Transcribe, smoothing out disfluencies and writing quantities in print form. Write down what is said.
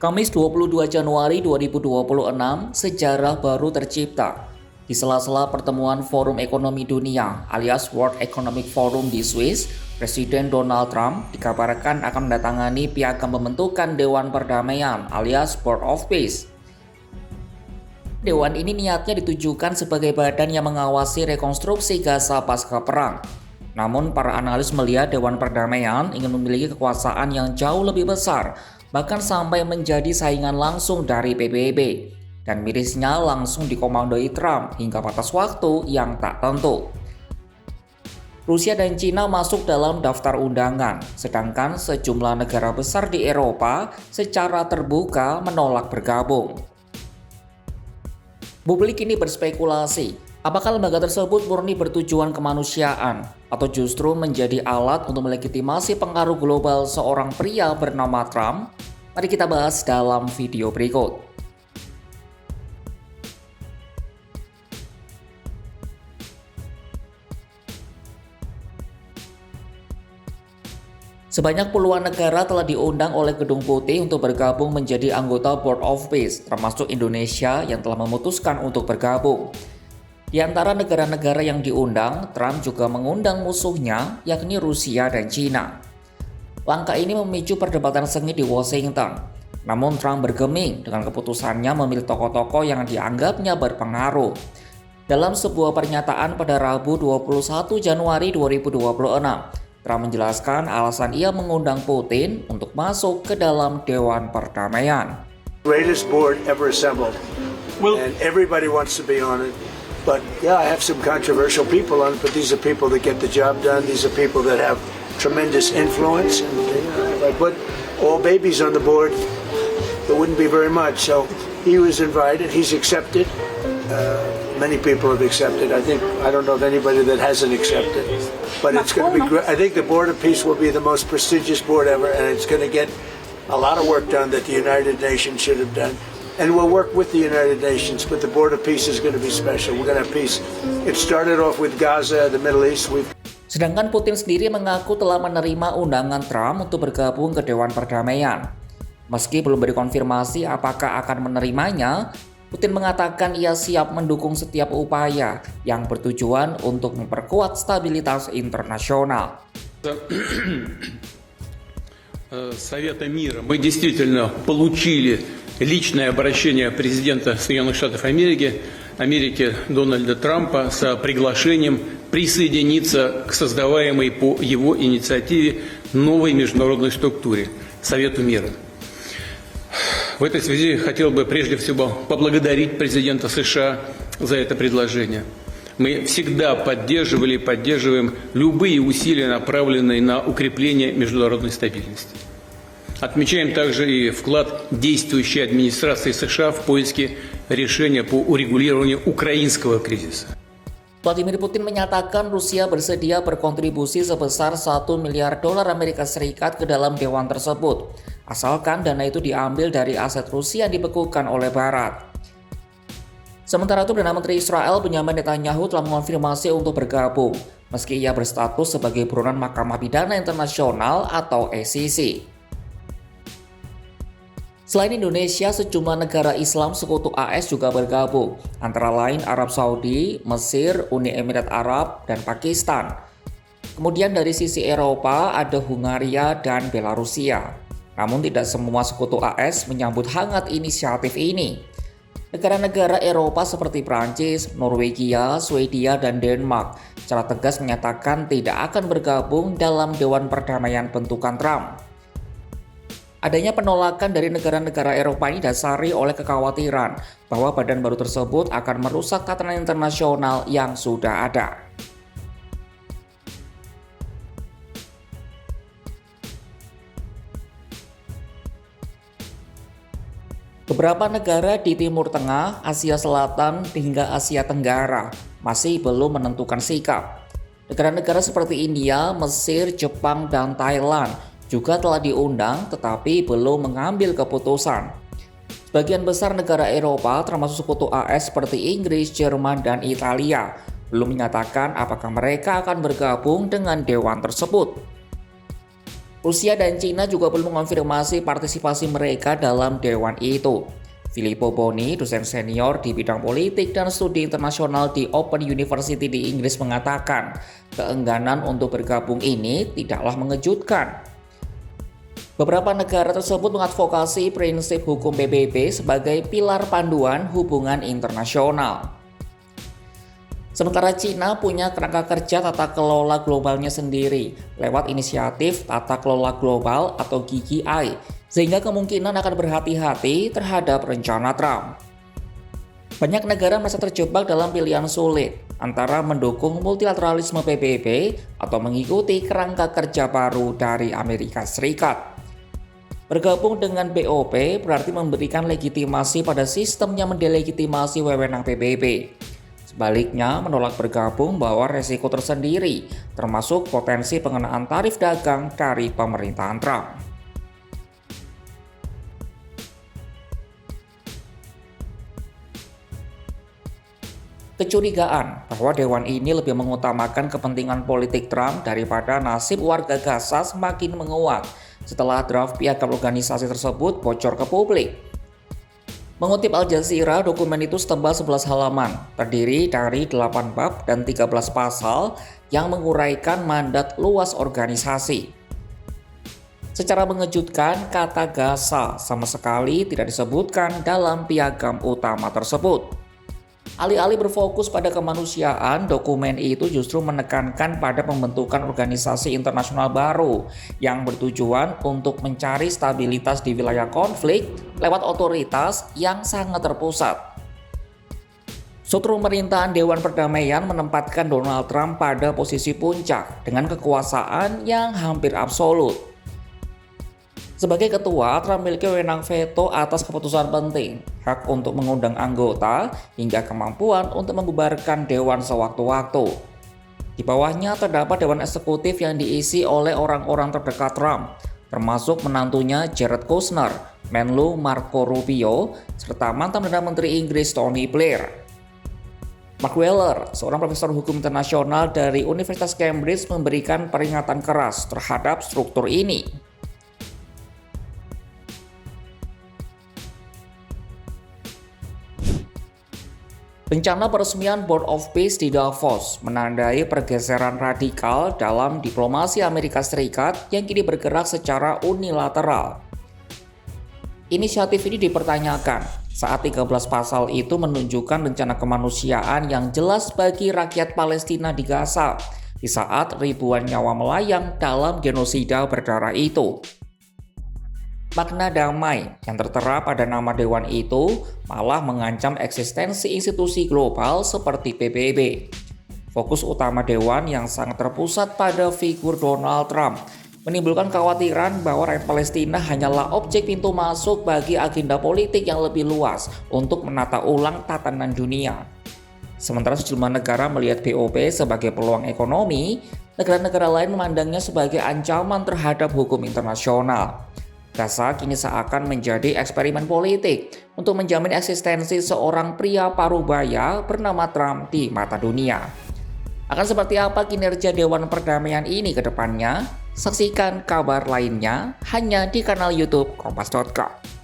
Kamis 22 Januari 2026, sejarah baru tercipta. Di sela-sela pertemuan Forum Ekonomi Dunia alias World Economic Forum di Swiss, Presiden Donald Trump dikabarkan akan mendatangani piagam pembentukan Dewan Perdamaian alias Board of Peace. Dewan ini niatnya ditujukan sebagai badan yang mengawasi rekonstruksi Gaza pasca perang. Namun para analis melihat Dewan Perdamaian ingin memiliki kekuasaan yang jauh lebih besar, bahkan sampai menjadi saingan langsung dari PBB, dan mirisnya langsung dikomandoi Trump hingga batas waktu yang tak tentu. Rusia dan Cina masuk dalam daftar undangan, sedangkan sejumlah negara besar di Eropa secara terbuka menolak bergabung. Publik ini berspekulasi, apakah lembaga tersebut murni bertujuan kemanusiaan atau justru menjadi alat untuk melegitimasi pengaruh global seorang pria bernama Trump? Mari kita bahas dalam video berikut. Sebanyak puluhan negara telah diundang oleh Gedung Putih untuk bergabung menjadi anggota Board of Peace, termasuk Indonesia yang telah memutuskan untuk bergabung. Di antara negara-negara yang diundang, Trump juga mengundang musuhnya, yakni Rusia dan Cina. Langkah ini memicu perdebatan sengit di Washington. Namun Trump bergeming dengan keputusannya memilih tokoh-tokoh yang dianggapnya berpengaruh. Dalam sebuah pernyataan pada Rabu 21 Januari 2026, Trump menjelaskan alasan ia mengundang Putin untuk masuk ke dalam Dewan Perdamaian. Greatest board ever assembled, and everybody wants to be on it. But yeah, I have some controversial people on it, but these are people that get the job done. These are people that have tremendous influence. And if I put all babies on the board, it wouldn't be very much. So he was invited. He's accepted. Many people have accepted. I don't know of anybody that hasn't accepted. But it's going to be great. I think the Board of Peace will be the most prestigious board ever, and it's going to get a lot of work done that the United Nations should have done. And we'll work with the United Nations, but the Board of Peace is going to be special. We're going to have peace. It started off with Gaza, the Middle East. Sedangkan Putin sendiri mengaku telah menerima undangan Trump untuk bergabung ke Dewan Perdamaian. Meski belum dikonfirmasi apakah akan menerimanya, Putin mengatakan ia siap mendukung setiap upaya yang bertujuan untuk memperkuat stabilitas internasional. Совета мира мы действительно получили личное обращение президента Соединенных Штатов Америки Дональда Трампа с приглашением присоединиться к создаваемой по его инициативе новой международной структуре Совету мира. В этой связи хотел бы прежде всего поблагодарить президента США за это предложение. Мы всегда поддерживали и поддерживаем любые усилия, направленные на укрепление международной стабильности. Отмечаем также и вклад действующей администрации США в поиске решения по урегулированию украинского кризиса. Vladimir Putin menyatakan Rusia bersedia berkontribusi sebesar $1 miliar Amerika Serikat ke dalam dewan tersebut, asalkan dana itu diambil dari aset Rusia yang dibekukan oleh Barat. Sementara itu, Perdana Menteri Israel Benjamin Netanyahu telah mengonfirmasi untuk bergabung, meski ia berstatus sebagai buronan Mahkamah Pidana Internasional atau ICC. Selain Indonesia, sejumlah negara Islam sekutu AS juga bergabung, antara lain Arab Saudi, Mesir, Uni Emirat Arab, dan Pakistan. Kemudian dari sisi Eropa ada Hungaria dan Belarusia. Namun tidak semua sekutu AS menyambut hangat inisiatif ini. Negara-negara Eropa seperti Prancis, Norwegia, Swedia, dan Denmark secara tegas menyatakan tidak akan bergabung dalam Dewan Perdamaian bentukan Trump. Adanya penolakan dari negara-negara Eropa ini didasari oleh kekhawatiran bahwa badan baru tersebut akan merusak tatanan internasional yang sudah ada. Beberapa negara di Timur Tengah, Asia Selatan, hingga Asia Tenggara masih belum menentukan sikap. Negara-negara seperti India, Mesir, Jepang, dan Thailand juga telah diundang tetapi belum mengambil keputusan. Sebagian besar negara Eropa termasuk sekutu AS seperti Inggris, Jerman, dan Italia belum menyatakan apakah mereka akan bergabung dengan dewan tersebut. Rusia dan Cina juga belum mengonfirmasi partisipasi mereka dalam dewan itu. Filippo Boni, dosen senior di bidang politik dan studi internasional di Open University di Inggris mengatakan, keengganan untuk bergabung ini tidaklah mengejutkan. Beberapa negara tersebut mengadvokasi prinsip hukum PBB sebagai pilar panduan hubungan internasional. Sementara Cina punya kerangka kerja tata kelola globalnya sendiri lewat inisiatif tata kelola global atau GGI, sehingga kemungkinan akan berhati-hati terhadap rencana Trump. Banyak negara merasa terjebak dalam pilihan sulit antara mendukung multilateralisme PBB atau mengikuti kerangka kerja baru dari Amerika Serikat. Bergabung dengan BOP berarti memberikan legitimasi pada sistem yang mendelegitimasi wewenang PBB. Sebaliknya, menolak bergabung bawa resiko tersendiri, termasuk potensi pengenaan tarif dagang dari pemerintahan Trump. Kecurigaan bahwa dewan ini lebih mengutamakan kepentingan politik Trump daripada nasib warga Gaza semakin menguat setelah draft piagam organisasi tersebut bocor ke publik. Mengutip Al Jazeera, dokumen itu setebal 11 halaman, terdiri dari 8 bab dan 13 pasal yang menguraikan mandat luas organisasi. Secara mengejutkan, kata Gaza sama sekali tidak disebutkan dalam piagam utama tersebut. Alih-alih berfokus pada kemanusiaan, dokumen itu justru menekankan pada pembentukan organisasi internasional baru yang bertujuan untuk mencari stabilitas di wilayah konflik lewat otoritas yang sangat terpusat. Struktur pemerintahan Dewan Perdamaian menempatkan Donald Trump pada posisi puncak dengan kekuasaan yang hampir absolut. Sebagai ketua, Trump memiliki wewenang veto atas keputusan penting, hak untuk mengundang anggota, hingga kemampuan untuk membubarkan dewan sewaktu-waktu. Di bawahnya terdapat dewan eksekutif yang diisi oleh orang-orang terdekat Trump, termasuk menantunya Jared Kushner, Menlu Marco Rubio, serta mantan Perdana Menteri Inggris Tony Blair. Mark Weller, seorang profesor hukum internasional dari Universitas Cambridge, memberikan peringatan keras terhadap struktur ini. Rencana peresmian Board of Peace di Davos menandai pergeseran radikal dalam diplomasi Amerika Serikat yang kini bergerak secara unilateral. Inisiatif ini dipertanyakan saat 13 pasal itu menunjukkan rencana kemanusiaan yang jelas bagi rakyat Palestina di Gaza di saat ribuan nyawa melayang dalam genosida berdarah itu. Makna damai yang tertera pada nama dewan itu malah mengancam eksistensi institusi global seperti PBB. Fokus utama dewan yang sangat terpusat pada figur Donald Trump menimbulkan kekhawatiran bahwa rakyat Palestina hanyalah objek pintu masuk bagi agenda politik yang lebih luas untuk menata ulang tatanan dunia. Sementara sejumlah negara melihat BOP sebagai peluang ekonomi, negara-negara lain memandangnya sebagai ancaman terhadap hukum internasional. Gaza kini seakan menjadi eksperimen politik untuk menjamin eksistensi seorang pria parubaya bernama Trump di mata dunia. Akan seperti apa kinerja Dewan Perdamaian ini ke depannya? Saksikan kabar lainnya hanya di kanal YouTube Kompas.com.